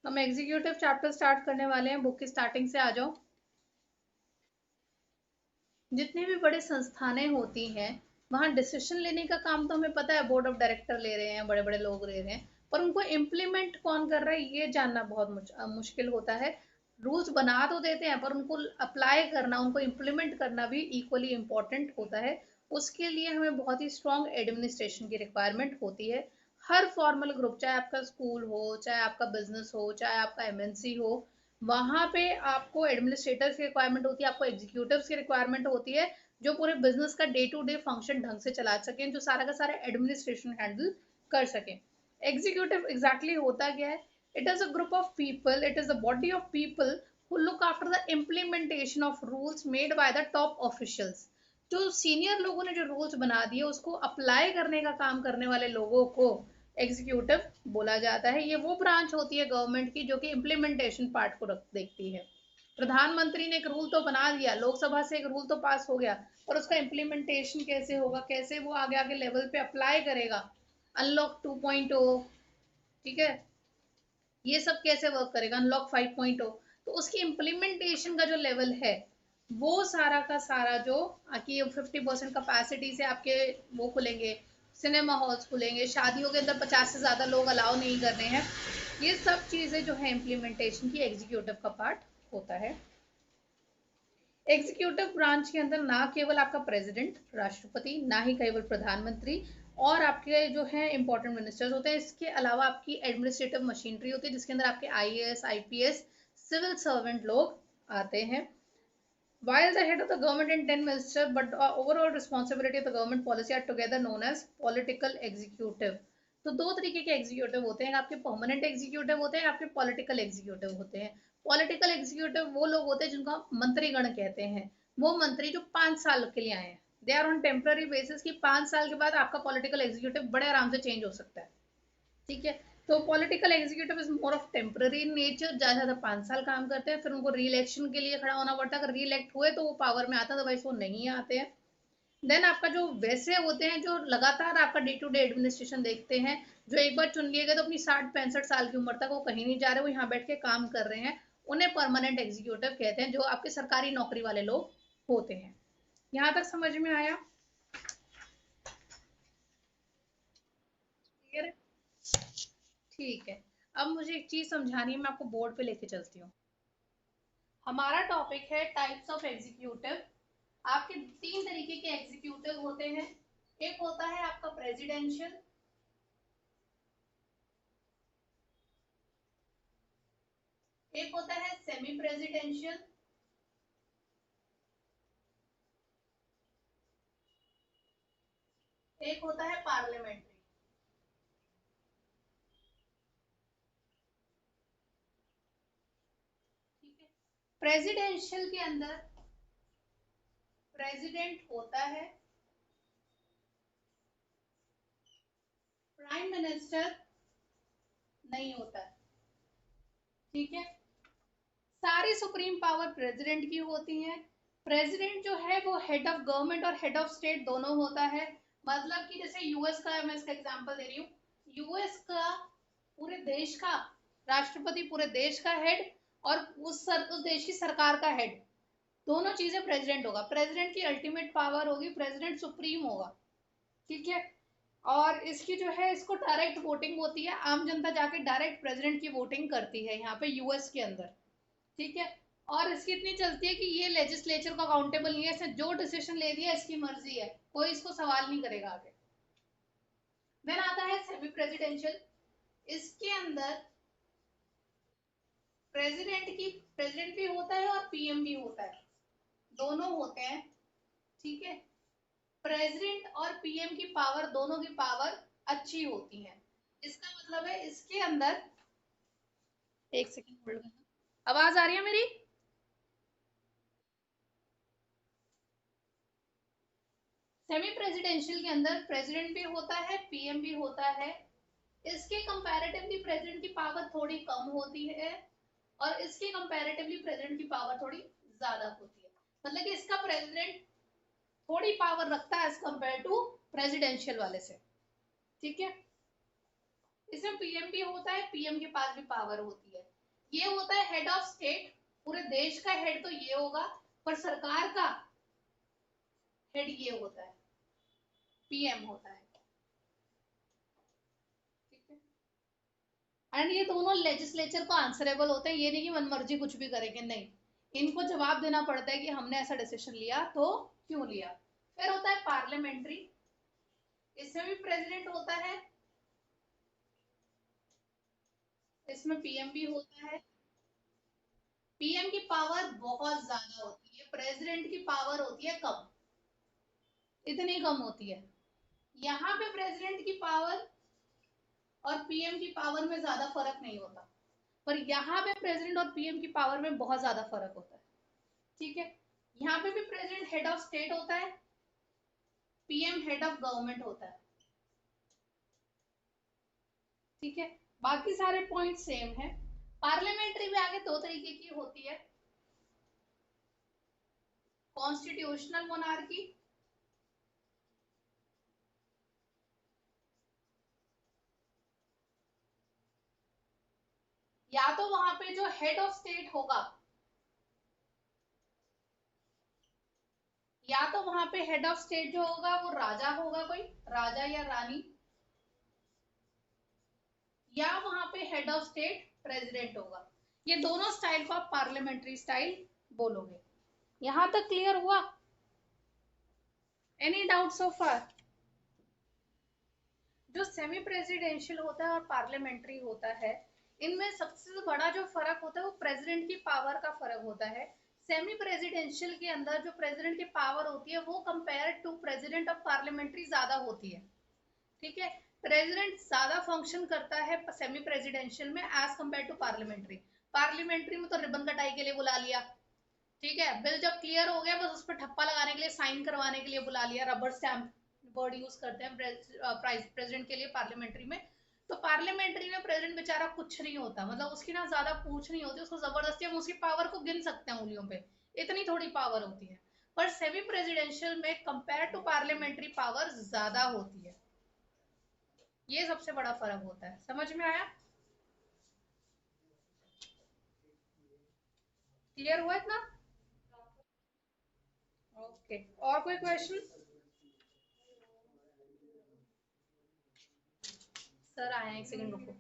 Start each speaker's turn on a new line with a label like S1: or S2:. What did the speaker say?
S1: हम executive chapter start करने वाले हैं। बुक की स्टार्टिंग से आ जाओ। जितनी भी बड़ी संस्थानें होती हैं वहाँ डिसीजन लेने का काम तो हमें पता है, बोर्ड ऑफ डायरेक्टर ले रहे हैं, बड़े बड़े लोग ले रहे हैं, पर उनको इम्प्लीमेंट कौन कर रहा है ये जानना बहुत मुश्किल होता है। रूल्स बना तो देते हैं पर उनको अप्लाई करना, उनको इम्प्लीमेंट करना भी इक्वली इम्पोर्टेंट होता है। उसके लिए हमें बहुत ही स्ट्रॉन्ग एडमिनिस्ट्रेशन की रिक्वायरमेंट होती है। हर फॉर्मल ग्रुप, चाहे आपका स्कूल हो, चाहे आपका बिजनेस हो, चाहे आपका एमएनसी हो, वहां पे आपको एडमिनिस्ट्रेटर्स की रिक्वायरमेंट होती है, आपको एग्जीक्यूटिव्स की रिक्वायरमेंट होती है, जो पूरे बिजनेस का डे टू डे फंक्शन ढंग से चला सकें, जो सारा का सारा एडमिनिस्ट्रेशन हैंडल कर सकें। एग्जीक्यूटिव एग्जैक्टली होता क्या है? It is a group of people, it is a body of people who look after the implementation of rules made by the top officials। जो सीनियर लोगों ने जो रूल्स बना दिए उसको अप्लाई करने का काम करने वाले लोगों को एग्जीक्यूटिव बोला जाता है। ये वो ब्रांच होती है गवर्नमेंट की जो कि इम्प्लीमेंटेशन पार्ट को देखती है। प्रधानमंत्री ने एक रूल तो बना दिया, लोकसभा से एक रूल तो पास हो गया, पर उसका इम्प्लीमेंटेशन कैसे होगा, कैसे वो आगे आगे लेवल पे अप्लाई करेगा, अनलॉक 2.0, ठीक है, ये सब कैसे वर्क करेगा, अनलॉक 5.0, तो उसकी इम्प्लीमेंटेशन का जो लेवल है वो सारा का सारा जो कि 50% कैपेसिटी से आपके वो खुलेंगे, सिनेमा हॉल्स खुलेंगे, शादियों के अंदर 50 से ज़्यादा लोग अलाउ नहीं कर रहे हैं, ये सब चीज़ें जो है इम्प्लीमेंटेशन की एग्जीक्यूटिव का पार्ट होता है। एग्जीक्यूटिव ब्रांच के अंदर ना केवल आपका प्रेसिडेंट राष्ट्रपति, ना ही केवल प्रधानमंत्री और आपके जो है इंपॉर्टेंट मिनिस्टर्स होते हैं, इसके अलावा आपकी एडमिनिस्ट्रेटिव मशीनरी होती है जिसके अंदर आपके आईएएस आईपीएस सिविल सर्वेंट लोग आते हैं। While the head of the government and 10 ministers, but the overall responsibility of the government policy are together known as political executive। तो दो तरीके के एग्जीक्यूटिव होते हैं, आपके परमानेंट एग्जीक्यूटिव होते हैं, आपके पॉलिटिकल एग्जीक्यूटिव होते हैं। पॉलिटिकल एग्जीक्यूटिव वो लोग होते हैं जिनको मंत्रीगण कहते हैं। वो मंत्री जो 5 साल के लिए आए हैं, they are on temporary basis की 5 साल के बाद आपका पॉलिटिकल एग्जीक्यूटिव बड़े आराम से चेंज हो सकता है, ठीक है। तो political executive is more of temporary in nature, ज्यादा ज्यादा 5 साल काम करते हैं, फिर उनको री इलेक्शन के लिए खड़ा होना पड़ता है, अगर री इलेक्ट हुए तो वो पावर में आता है, अदरवाइज वो नहीं आते हैं। देन आपका जो वैसे होते हैं जो लगातार आपका डे टू डे एडमिनिस्ट्रेशन देखते हैं, जो एक बार चुन लिए गए तो अपनी 60-65 साल की उम्र तक वो कहीं नहीं जा रहे, वो यहाँ बैठ के काम कर रहे हैं, उन्हें परमानेंट एग्जीक्यूटिव कहते हैं, जो आपके सरकारी नौकरी वाले लोग होते हैं। यहाँ तक समझ में आया? क्लियर है? ठीक है। अब मुझे एक चीज समझानी है, मैं आपको बोर्ड पे लेके चलती हूँ। हमारा टॉपिक है टाइप्स ऑफ एग्जीक्यूटिव। आपके 3 तरीके के एग्जीक्यूटिव होते हैं। एक होता है आपका प्रेसिडेंशियल, एक होता है सेमी प्रेसिडेंशियल, एक होता है पार्लियामेंट्री। ठीक है। प्रेसिडेंशियल के अंदर प्रेसिडेंट होता है, प्राइम मिनिस्टर नहीं होता है, ठीक है। सारी सुप्रीम पावर प्रेसिडेंट की होती है। प्रेसिडेंट जो है वो हेड ऑफ गवर्नमेंट और हेड ऑफ स्टेट दोनों होता है। मतलब कि जैसे यूएस का, मैं इसका एग्जांपल दे रही हूँ, यूएस का पूरे देश का राष्ट्रपति, पूरे देश का हेड, और उस देश की सरकार का हेड, दोनों चीजें प्रेसिडेंट होगा। प्रेसिडेंट की अल्टीमेट पावर होगी, प्रेसिडेंट सुप्रीम होगा, ठीक है। और इसकी जो है इसको डायरेक्ट वोटिंग होती है, आम जनता जाके डायरेक्ट प्रेसिडेंट की वोटिंग करती है यहाँ पे यूएस के अंदर, ठीक है। और इसकी इतनी चलती है कि ये लेजिस्लेचर को अकाउंटेबल नहीं है, इसने जो डिसीजन ले दिया इसकी मर्जी है, कोई इसको सवाल नहीं करेगा आगे। देन आता है सेमी प्रेसिडेंशियल। इसके अंदर प्रेसिडेंट भी होता है और पीएम भी होता है, दोनों होते हैं, ठीक है। प्रेसिडेंट और पीएम की पावर, दोनों की पावर अच्छी होती है। इसका मतलब है इसके अंदर, एक सेकंड होल्ड करना, आवाज आ रही है मेरी? सेमी प्रेसिडेंशियल के अंदर प्रेसिडेंट भी होता है, पीएम भी होता है। इसके कंपैरेटिवली प्रेसिडेंट की पावर थोड़ी कम होती है और इसके कंपैरेटिवली प्रेसिडेंट की पावर थोड़ी ज्यादा होती है। मतलब कि इसका प्रेसिडेंट थोड़ी पावर रखता है एज कंपेयर टू प्रेसिडेंशियल वाले से, ठीक है। इसमें पीएम भी होता है, पीएम के पास भी पावर होती है। ये होता है हेड ऑफ स्टेट, पूरे देश का हेड तो ये होगा, पर सरकार का हेड ये होता है, पीएम होता है। ठीक है, एंड ये दोनों लेजिस्लेचर को आंसरेबल होते हैं, ये नहीं कि मनमर्जी कुछ भी करेंगे, नहीं, इनको जवाब देना पड़ता है कि हमने ऐसा डिसीजन लिया तो क्यों लिया। फिर होता है पार्लियामेंट्री, इसमें भी प्रेसिडेंट होता है, इसमें पीएम भी होता है। पीएम की पावर बहुत ज्यादा होती है, प्रेसिडेंट की पावर होती है कम, इतनी कम होती है। यहाँ पे प्रेसिडेंट की पावर और पीएम की पावर में ज्यादा फर्क नहीं होता, पर यहाँ पे प्रेसिडेंट और पीएम की पावर में बहुत ज्यादा फर्क होता है। ठीक है, यहाँ पे भी प्रेसिडेंट हेड ऑफ स्टेट होता है, पीएम हेड ऑफ गवर्नमेंट होता है। ठीक है, बाकी सारे पॉइंट सेम है। पार्लियामेंट्री में आगे दो तरीके की होती है, कॉन्स्टिट्यूशनल मोनार्की, या तो वहां पे जो हेड ऑफ स्टेट होगा, या तो वहां पे हेड ऑफ स्टेट जो होगा वो राजा होगा, कोई राजा या रानी, या वहां पे हेड ऑफ स्टेट प्रेसिडेंट होगा। ये दोनों स्टाइल को आप पार्लियामेंट्री स्टाइल बोलोगे। यहां तक क्लियर हुआ? एनी डाउट सो फार? जो सेमी प्रेसिडेंशियल होता है और पार्लियामेंट्री होता है, इनमें सबसे बड़ा जो फर्क होता है वो प्रेसिडेंट की पावर का फर्क होता है। सेमी प्रेसिडेंशियल के अंदर जो प्रेसिडेंट की पावर होती है वो compare to president of parliamentary ज्यादा होती है। ठीक है, प्रेसिडेंट ज्यादा फंक्शन करता है सेमी प्रेसिडेंशियल में as compare to parliamentary. Parliamentary में तो रिबन कटाई के लिए बुला लिया, ठीक है, बिल जब क्लियर हो गया बस उस पर ठप्पा लगाने के लिए, साइन करवाने के लिए बुला लिया, रबर स्टैम्प वर्ड यूज करते हैं प्रेसिडेंट के लिए पार्लियामेंट्री में। तो पार्लियामेंट्री में प्रेसिडेंट बेचारा कुछ नहीं होता, मतलब उसकी ना ज्यादा पूछ नहीं होती, उसको जबरदस्ती हम उसकी पावर को गिन सकते हैं उंगलियों पे, इतनी थोड़ी पावर होती है। पर सेमी प्रेसिडेंशियल में कंपेयर टू पार्लियामेंट्री पावर ज्यादा होती है, ये सबसे बड़ा फर्क होता है। समझ में आया? क्लियर हुआ इतना? ओके, और कोई क्वेश्चन? सर आए हैं, एक सेकंड रुको।